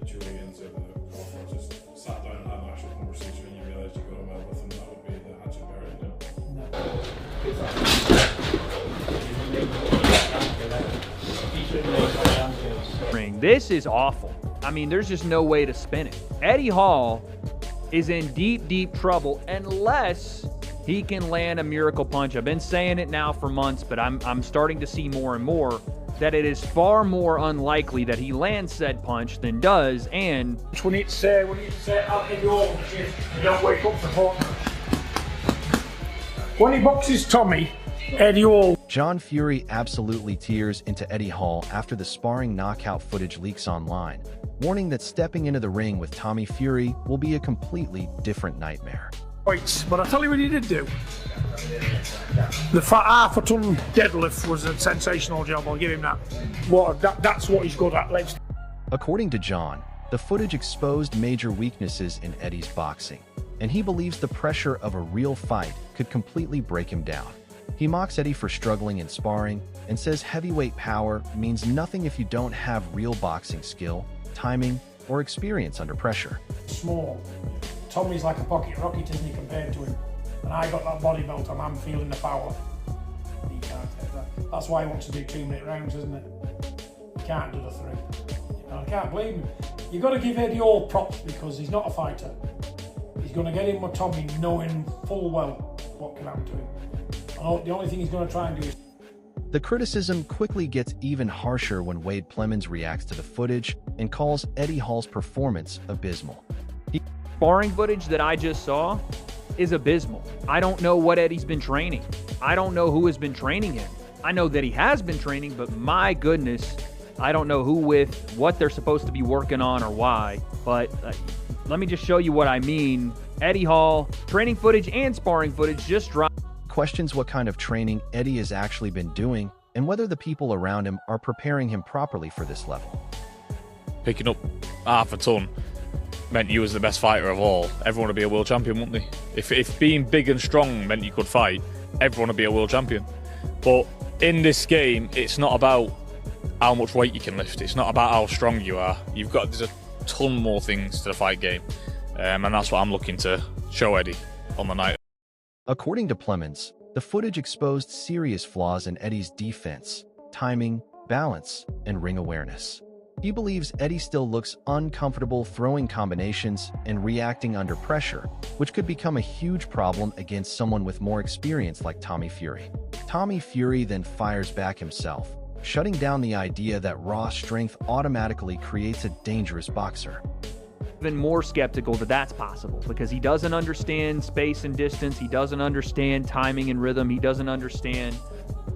Julian's or the Crawford just sat down and had an actual conversation and you realised you got on well with them, that would be the hatchet bearing, no? This is awful. I mean, there's just no way to spin it. Eddie Hall is in deep, deep trouble unless he can land a miracle punch. I've been saying it now for months, but I'm starting to see more and more that it is far more unlikely that he lands said punch than does, and... We need to say, I'll give you all the shift. You don't wake up for home. When he boxes Tommy, Eddie Hall. John Fury absolutely tears into Eddie Hall after the sparring knockout footage leaks online, warning that stepping into the ring with Tommy Fury will be a completely different nightmare. Weights, but I'll tell you what he did do. The half-a-ton deadlift was a sensational job, I'll give him that. That's what he's good at. According to John, the footage exposed major weaknesses in Eddie's boxing, and he believes the pressure of a real fight could completely break him down. He mocks Eddie for struggling in sparring and says heavyweight power means nothing if you don't have real boxing skill, timing, or experience under pressure. Small. Tommy's like a pocket rocket, isn't he, compared to him? And I got that body belt on, I'm feeling the power. He can't take that. That's why he wants to do 2-minute rounds, isn't it? He can't do the 3. And I can't blame him. You've got to give Eddie all props because he's not a fighter. He's going to get in with Tommy knowing full well what can happen to him. And the only thing he's going to try and do is... The criticism quickly gets even harsher when Wade Plemons reacts to the footage and calls Eddie Hall's performance abysmal. Sparring footage that I just saw is abysmal. I don't know what Eddie's been training. I don't know who has been training him. I know that he has been training, but my goodness, I don't know who with, what they're supposed to be working on or why. But let me just show you what I mean. Eddie Hall, training footage and sparring footage just dropped. Questions what kind of training Eddie has actually been doing and whether the people around him are preparing him properly for this level. Picking up half a ton meant you was the best fighter of all. Everyone would be a world champion, wouldn't they? If being big and strong meant you could fight, everyone would be a world champion. But in this game, it's not about how much weight you can lift. It's not about how strong you are. There's a ton more things to the fight game. And that's what I'm looking to show Eddie on the night. According to Plemons, the footage exposed serious flaws in Eddie's defense, timing, balance, and ring awareness. He believes Eddie still looks uncomfortable throwing combinations and reacting under pressure, which could become a huge problem against someone with more experience like Tommy Fury. Tommy Fury then fires back himself, shutting down the idea that raw strength automatically creates a dangerous boxer. Even more skeptical that that's possible because he doesn't understand space and distance. He doesn't understand timing and rhythm. He doesn't understand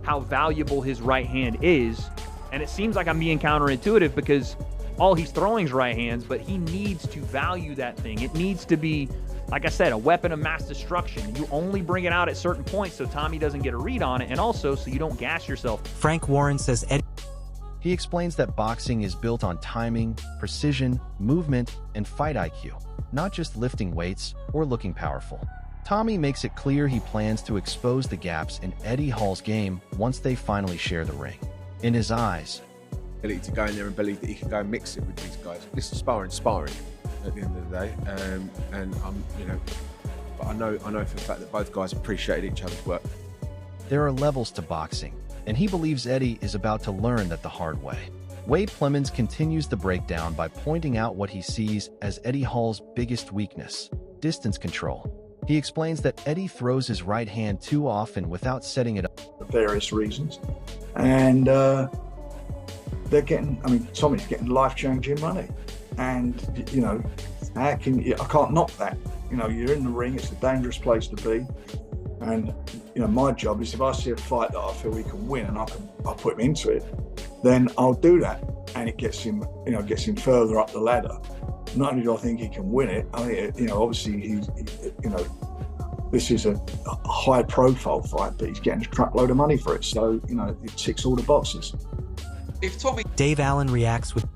how valuable his right hand is. And it seems like I'm being counterintuitive because all he's throwing is right hands, but he needs to value that thing. It needs to be, like I said, a weapon of mass destruction. You only bring it out at certain points so Tommy doesn't get a read on it, and also so you don't gas yourself. Frank Warren says Eddie... He explains that boxing is built on timing, precision, movement, and fight IQ, not just lifting weights or looking powerful. Tommy makes it clear he plans to expose the gaps in Eddie Hall's game once they finally share the ring. In his eyes, ability to go in there and believe that he can go and mix it with these guys. This is sparring at the end of the day, and but I know for the fact that both guys appreciated each other's work. There are levels to boxing, and he believes Eddie is about to learn that the hard way. Wade Plemons continues the breakdown by pointing out what he sees as Eddie Hall's biggest weakness: distance control. He explains that Eddie throws his right hand too often without setting it up. For various reasons. And they're getting, Tommy's getting life-changing money. And, how can you, I can't knock that. You're in the ring, it's a dangerous place to be. And, my job is if I see a fight that I feel he can win and I'll put him into it, then I'll do that. And it gets him, gets him further up the ladder. Not only do I think he can win it, I think, obviously this is a high-profile fight, but he's getting a truckload of money for it. So, it ticks all the boxes. If Tommy... Dave Allen reacts with...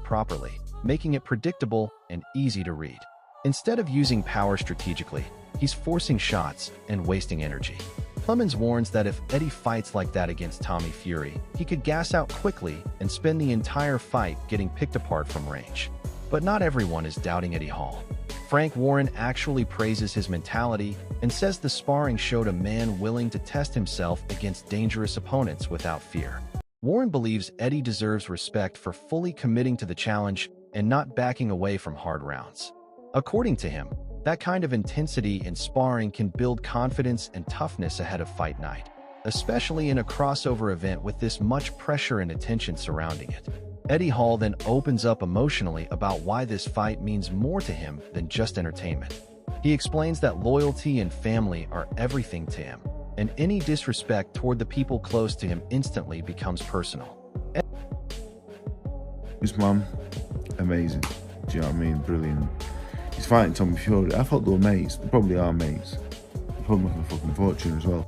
properly, making it predictable and easy to read. Instead of using power strategically, he's forcing shots and wasting energy. Plemons warns that if Eddie fights like that against Tommy Fury, he could gas out quickly and spend the entire fight getting picked apart from range. But not everyone is doubting Eddie Hall. Frank Warren actually praises his mentality and says the sparring showed a man willing to test himself against dangerous opponents without fear. Warren believes Eddie deserves respect for fully committing to the challenge and not backing away from hard rounds. According to him, that kind of intensity in sparring can build confidence and toughness ahead of fight night, especially in a crossover event with this much pressure and attention surrounding it. Eddie Hall then opens up emotionally about why this fight means more to him than just entertainment. He explains that loyalty and family are everything to him, and any disrespect toward the people close to him instantly becomes personal. His mum, amazing. Do you know what I mean? Brilliant. He's fighting Tommy Fury. I thought they were mates. They probably are mates. They put him up a fucking fortune as well.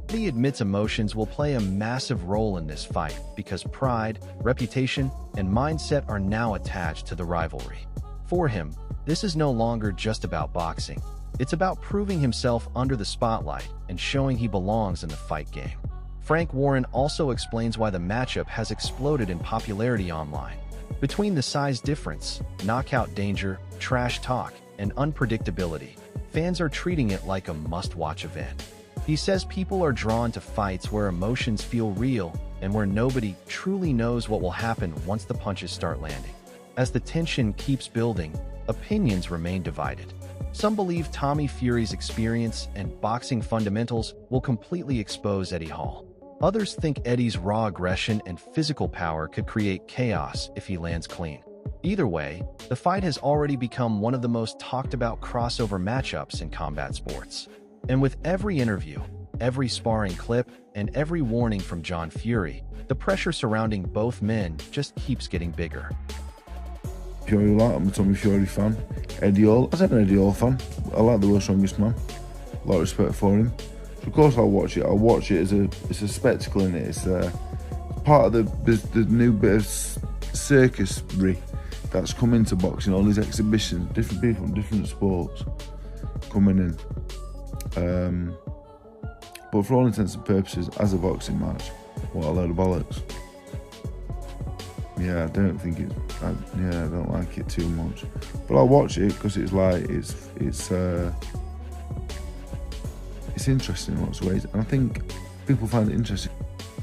Eddie admits emotions will play a massive role in this fight because pride, reputation, and mindset are now attached to the rivalry. For him, this is no longer just about boxing. It's about proving himself under the spotlight and showing he belongs in the fight game. Frank Warren also explains why the matchup has exploded in popularity online. Between the size difference, knockout danger, trash talk, and unpredictability, fans are treating it like a must-watch event. He says people are drawn to fights where emotions feel real and where nobody truly knows what will happen once the punches start landing. As the tension keeps building, opinions remain divided. Some believe Tommy Fury's experience and boxing fundamentals will completely expose Eddie Hall. Others think Eddie's raw aggression and physical power could create chaos if he lands clean. Either way, the fight has already become one of the most talked about crossover matchups in combat sports. And with every interview, every sparring clip, and every warning from John Fury, the pressure surrounding both men just keeps getting bigger. Fury, I'm a Tommy Fury fan. Eddie Hall, I'm an Eddie Hall fan. I like the world's strongest man. A lot of respect for him. So of course I'll watch it. I'll watch it as it's a spectacle in it. It's part of the new bit of circusry that's come into boxing. All these exhibitions, different people from different sports coming in. But for all intents and purposes, as a boxing match, what a load of bollocks. Yeah, I don't think it. I don't like it too much. But I'll watch it because it's like it's interesting in lots of ways, and I think people find it interesting.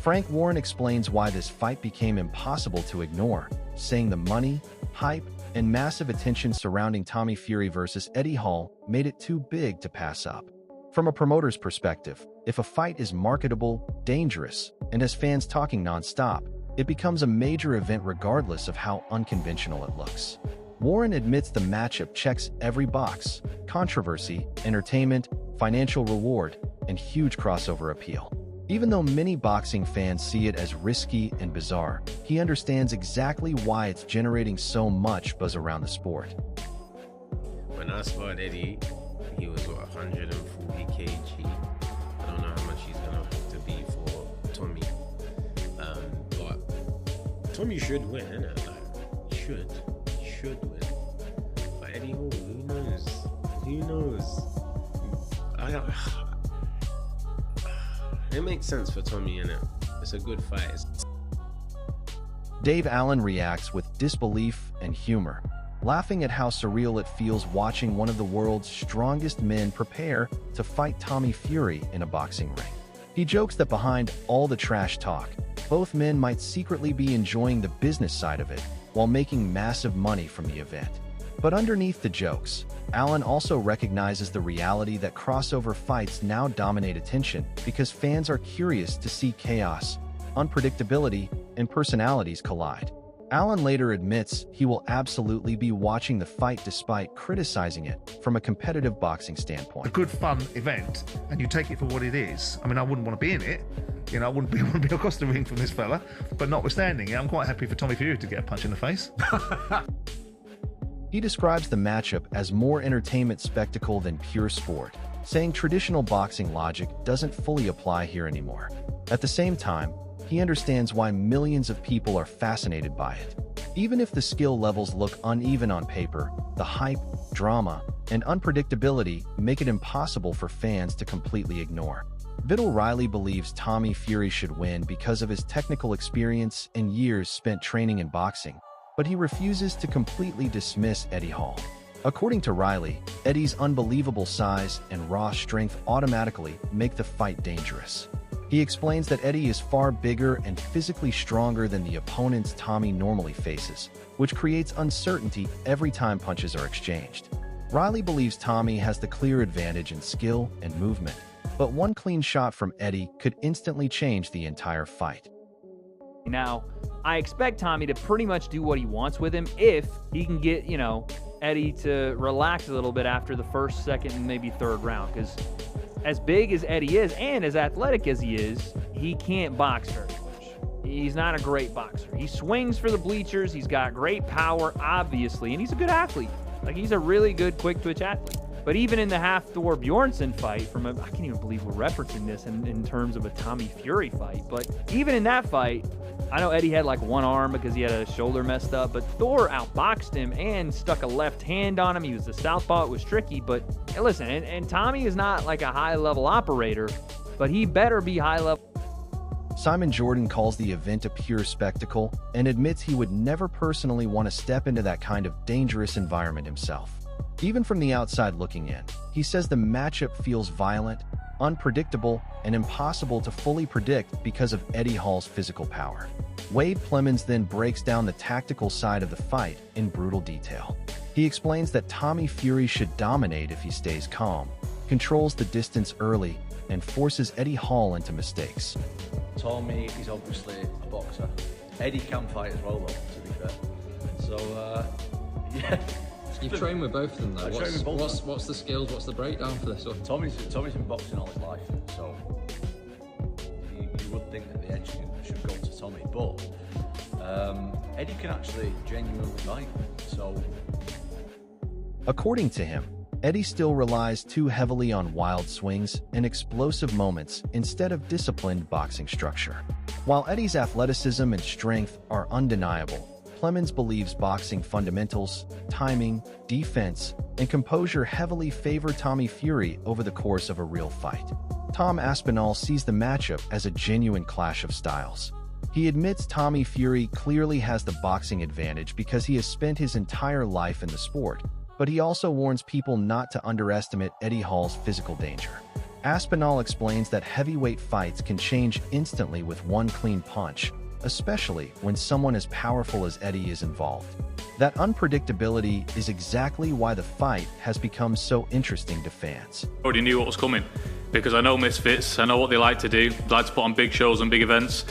Frank Warren explains why this fight became impossible to ignore, saying the money, hype, and massive attention surrounding Tommy Fury versus Eddie Hall made it too big to pass up. From a promoter's perspective, if a fight is marketable, dangerous, and has fans talking non-stop, it becomes a major event regardless of how unconventional it looks. Warren admits the matchup checks every box: controversy, entertainment, financial reward, and huge crossover appeal. Even though many boxing fans see it as risky and bizarre, he understands exactly why it's generating so much buzz around the sport. When I sparred Eddie, he was 140 kg. I don't know how much he's gonna have to be for Tommy. But Tommy should win, innit? Like, should win. But Eddie Hall, who knows? Who knows? It makes sense for Tommy, innit? It's a good fight. Dave Allen reacts with disbelief and humor, laughing at how surreal it feels watching one of the world's strongest men prepare to fight Tommy Fury in a boxing ring. He jokes that behind all the trash talk, both men might secretly be enjoying the business side of it while making massive money from the event. But underneath the jokes, Allen also recognizes the reality that crossover fights now dominate attention because fans are curious to see chaos, unpredictability, and personalities collide. Allen later admits he will absolutely be watching the fight despite criticizing it from a competitive boxing standpoint. A good fun event, and you take it for what it is. I mean, I wouldn't want to be in it. You know, I wouldn't want to be across the ring from this fella. But notwithstanding, I'm quite happy for Tommy Fury to get a punch in the face. He describes the matchup as more entertainment spectacle than pure sport, saying traditional boxing logic doesn't fully apply here anymore. At the same time, he understands why millions of people are fascinated by it. Even if the skill levels look uneven on paper, the hype, drama, and unpredictability make it impossible for fans to completely ignore. Vidal Riley believes Tommy Fury should win because of his technical experience and years spent training in boxing, but he refuses to completely dismiss Eddie Hall. According to Riley, Eddie's unbelievable size and raw strength automatically make the fight dangerous. He explains that Eddie is far bigger and physically stronger than the opponents Tommy normally faces, which creates uncertainty every time punches are exchanged. Riley believes Tommy has the clear advantage in skill and movement, but one clean shot from Eddie could instantly change the entire fight. Now, I expect Tommy to pretty much do what he wants with him if he can get, Eddie to relax a little bit after the first, second, and maybe third round. Because as big as Eddie is and as athletic as he is, he can't box very much. He's not a great boxer. He swings for the bleachers. He's got great power, obviously, and he's a good athlete. Like, he's a really good quick-twitch athlete. But even in the Hafthor Bjornsson fight, I can't even believe we're referencing this in terms of a Tommy Fury fight, but even in that fight, I know Eddie had like one arm because he had a shoulder messed up, but Thor outboxed him and stuck a left hand on him. He was the southpaw. It was tricky, but hey, listen, and Tommy is not like a high-level operator, but he better be high-level. Simon Jordan calls the event a pure spectacle and admits he would never personally want to step into that kind of dangerous environment himself. Even from the outside looking in, he says the matchup feels violent, unpredictable, and impossible to fully predict because of Eddie Hall's physical power. Wade Plemons then breaks down the tactical side of the fight in brutal detail. He explains that Tommy Fury should dominate if he stays calm, controls the distance early, and forces Eddie Hall into mistakes. Tommy is obviously a boxer. Eddie can fight as well, though, to be fair. So, yeah. You've trained with both of them, though. I've trained with both. What's the skills? What's the breakdown for this one? Tommy's been boxing all his life, so you would think that the edge should go to Tommy, but Eddie can actually genuinely fight. So, according to him, Eddie still relies too heavily on wild swings and explosive moments instead of disciplined boxing structure. While Eddie's athleticism and strength are undeniable, Plemons believes boxing fundamentals, timing, defense, and composure heavily favor Tommy Fury over the course of a real fight. Tom Aspinall sees the matchup as a genuine clash of styles. He admits Tommy Fury clearly has the boxing advantage because he has spent his entire life in the sport, but he also warns people not to underestimate Eddie Hall's physical danger. Aspinall explains that heavyweight fights can change instantly with one clean punch, especially when someone as powerful as Eddie is involved. That unpredictability is exactly why the fight has become so interesting to fans. I already knew what was coming because I know Misfits, I know what they like to do. They like to put on big shows and big events,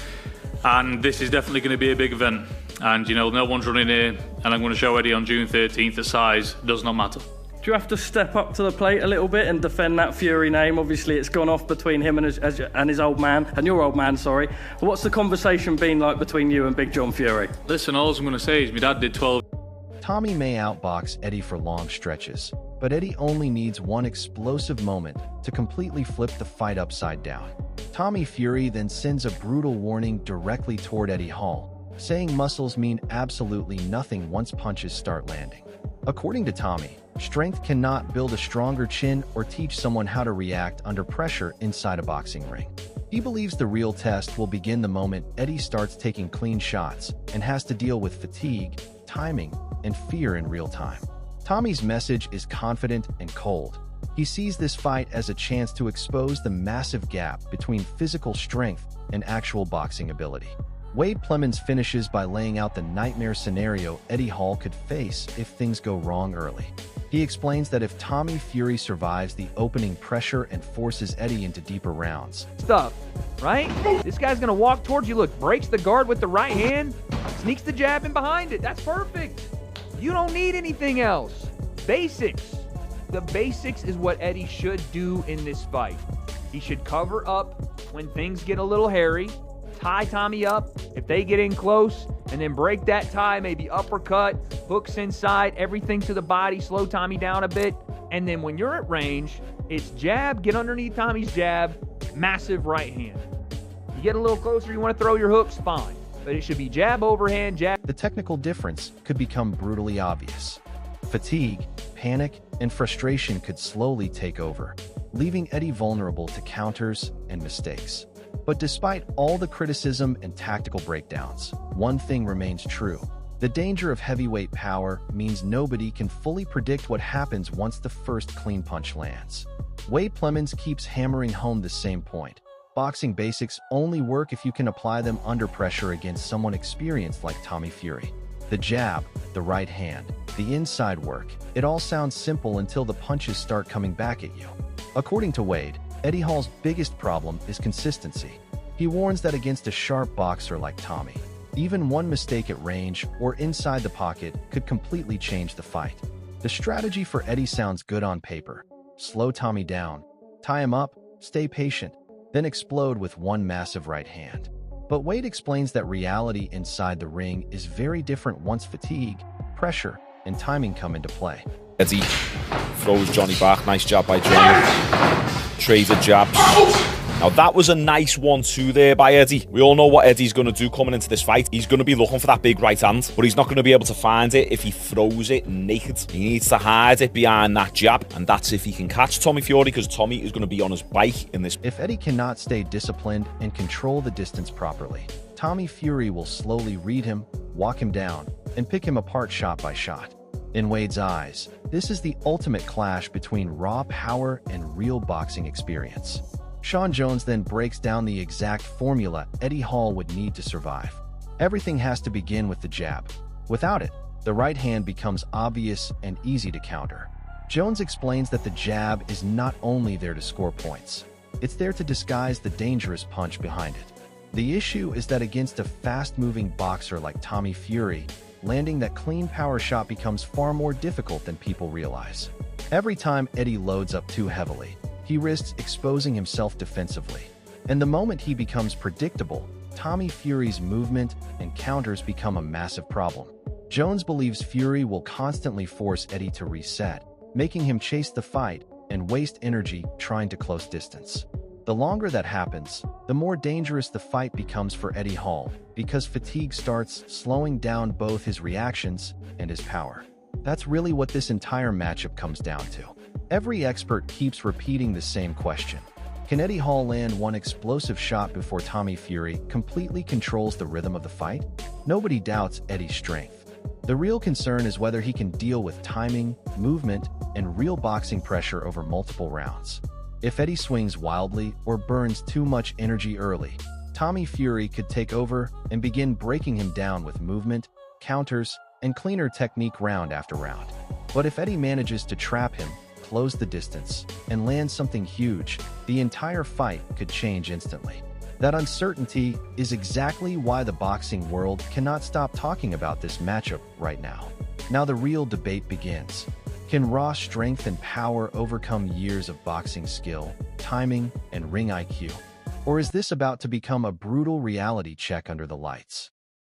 and this is definitely going to be a big event. And no one's running here, and I'm going to show Eddie on June 13th that size does not matter. Do you have to step up to the plate a little bit and defend that Fury name? Obviously, it's gone off between him and his old man, and your old man, sorry. What's the conversation been like between you and Big John Fury? Listen, all I'm going to say is my dad did 12. Tommy may outbox Eddie for long stretches, but Eddie only needs one explosive moment to completely flip the fight upside down. Tommy Fury then sends a brutal warning directly toward Eddie Hall, saying muscles mean absolutely nothing once punches start landing. According to Tommy, strength cannot build a stronger chin or teach someone how to react under pressure inside a boxing ring. He believes the real test will begin the moment Eddie starts taking clean shots and has to deal with fatigue, timing, and fear in real time. Tommy's message is confident and cold. He sees this fight as a chance to expose the massive gap between physical strength and actual boxing ability. Wade Plemons finishes by laying out the nightmare scenario Eddie Hall could face if things go wrong early. He explains that if Tommy Fury survives the opening pressure and forces Eddie into deeper rounds, right? This guy's gonna walk towards you, look, breaks the guard with the right hand, sneaks the jab in behind it. That's perfect. You don't need anything else. Basics. The basics is what Eddie should do in this fight. He should cover up when things get a little hairy, tie Tommy up if they get in close, and then break that tie, maybe uppercut, hooks inside, everything to the body, slow Tommy down a bit. And then when you're at range, it's jab, get underneath Tommy's jab, massive right hand. You get a little closer, you want to throw your hooks, fine. But it should be jab, overhand, jab. The technical difference could become brutally obvious. Fatigue, panic, and frustration could slowly take over, leaving Eddie vulnerable to counters and mistakes. But despite all the criticism and tactical breakdowns, one thing remains true. The danger of heavyweight power means nobody can fully predict what happens once the first clean punch lands. Wade Plemons keeps hammering home the same point. Boxing basics only work if you can apply them under pressure against someone experienced like Tommy Fury. The jab, the right hand, the inside work, it all sounds simple until the punches start coming back at you. According to Wade, Eddie Hall's biggest problem is consistency. He warns that against a sharp boxer like Tommy, even one mistake at range or inside the pocket could completely change the fight. The strategy for Eddie sounds good on paper. Slow Tommy down, tie him up, stay patient, then explode with one massive right hand. But Wade explains that reality inside the ring is very different once fatigue, pressure, and timing come into play. Eddie throws Johnny back. Nice jab by Johnny. Traded jabs. Now that was a nice 1-2 there by Eddie. We all know what Eddie's going to do coming into this fight. He's going to be looking for that big right hand, but he's not going to be able to find it if he throws it naked. He needs to hide it behind that jab, and that's if he can catch Tommy Fury, because Tommy is going to be on his bike in this. If Eddie cannot stay disciplined and control the distance properly, Tommy Fury will slowly read him, walk him down, and pick him apart shot by shot. In Wade's eyes, this is the ultimate clash between raw power and real boxing experience. Sean Jones then breaks down the exact formula Eddie Hall would need to survive. Everything has to begin with the jab. Without it, the right hand becomes obvious and easy to counter. Jones explains that the jab is not only there to score points, it's there to disguise the dangerous punch behind it. The issue is that against a fast-moving boxer like Tommy Fury, landing that clean power shot becomes far more difficult than people realize. Every time Eddie loads up too heavily, he risks exposing himself defensively. And the moment he becomes predictable, Tommy Fury's movement and counters become a massive problem. Jones believes Fury will constantly force Eddie to reset, making him chase the fight and waste energy trying to close distance. The longer that happens, the more dangerous the fight becomes for Eddie Hall, because fatigue starts slowing down both his reactions and his power. That's really what this entire matchup comes down to. Every expert keeps repeating the same question. Can Eddie Hall land one explosive shot before Tommy Fury completely controls the rhythm of the fight? Nobody doubts Eddie's strength. The real concern is whether he can deal with timing, movement, and real boxing pressure over multiple rounds. If Eddie swings wildly or burns too much energy early, Tommy Fury could take over and begin breaking him down with movement, counters, and cleaner technique round after round. But if Eddie manages to trap him, close the distance, and land something huge, the entire fight could change instantly. That uncertainty is exactly why the boxing world cannot stop talking about this matchup right now. Now the real debate begins. Can raw strength and power overcome years of boxing skill, timing, and ring IQ? Or is this about to become a brutal reality check under the lights?